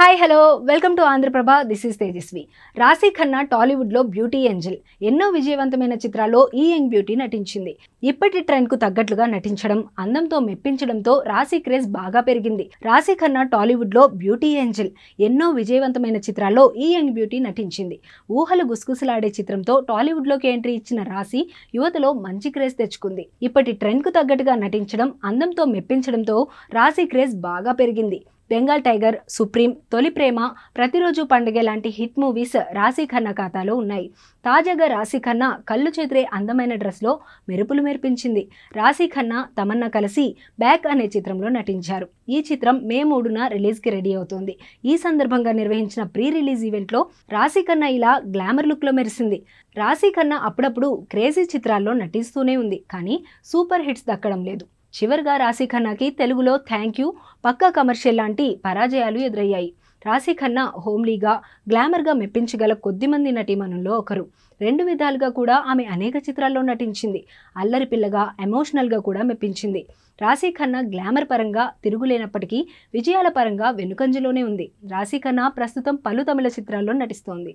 Hi hello welcome to Andhraprabha. This is Tejaswi. Rashi Khanna టాలీవుడ్లో beauty Angel. ఎన్నో విజయవంతమైన చిత్రాల్లో ఈ యంగ్ బ్యూటీ నటించింది. ఇప్పటి ట్రెండ్కు తగ్గట్లుగా నటించడం, అందంతో మెప్పించడంతో రాశి క్రేజ్ బాగా పెరిగింది. రాశి ఖన్నా టాలీవుడ్లో బ్యూటీ ఏంజల్. ఎన్నో విజయవంతమైన చిత్రాల్లో ఈ యంగ్ బ్యూటీ నటించింది. ఊహలు గుసగుసలాడే చిత్రంతో టాలీవుడ్లోకి ఎంట్రీ ఇచ్చిన రాశి యువతలో మంచి క్రేజ్ తెచ్చుకుంది. ఇప్పటి ట్రెండ్కు తగ్గట్టుగా నటించడం, అందంతో మెప్పించడంతో రాశి క్రేజ్ బాగా పెరిగింది. బెంగాల్ టైగర్, సుప్రీం, తొలి ప్రేమ, ప్రతిరోజు పండుగ లాంటి హిట్ మూవీస్ రాశి ఖన్నా ఖాతాలో ఉన్నాయి. తాజాగా రాశి ఖన్నా కళ్ళు చెదిరే అందమైన డ్రెస్లో మెరుపులు మెరిపించింది. రాశి ఖన్నా, తమన్నా కలిసి బ్యాక్ అనే చిత్రంలో నటించారు. ఈ చిత్రం మే 3న రిలీజ్కి రెడీ అవుతోంది. ఈ సందర్భంగా నిర్వహించిన ప్రీ రిలీజ్ ఈవెంట్లో రాశి ఖన్నా ఇలా గ్లామర్ లుక్లో మెరిసింది. రాశి ఖన్నా అప్పుడప్పుడు క్రేజీ చిత్రాల్లో నటిస్తూనే ఉంది, కానీ సూపర్ హిట్స్ దక్కడం లేదు. చివరిగా రాశి ఖన్నాకి తెలుగులో థ్యాంక్ యూ, పక్కా కమర్షియల్ లాంటి పరాజయాలు ఎదురయ్యాయి. రాశి ఖన్నా హోమ్లీగా, గ్లామర్గా మెప్పించగల కొద్దిమంది నటీమణుల్లో ఒకరు. 2 విధాలుగా కూడా ఆమె అనేక చిత్రాల్లో నటించింది. అల్లరి పిల్లగా, ఎమోషనల్గా కూడా మెప్పించింది. రాశి ఖన్నా గ్లామర్ పరంగా తిరుగులేనప్పటికీ విజయాల పరంగా వెనుకంజలోనే ఉంది. రాశి ఖన్నా ప్రస్తుతం పలు తమిళ చిత్రాల్లో నటిస్తోంది.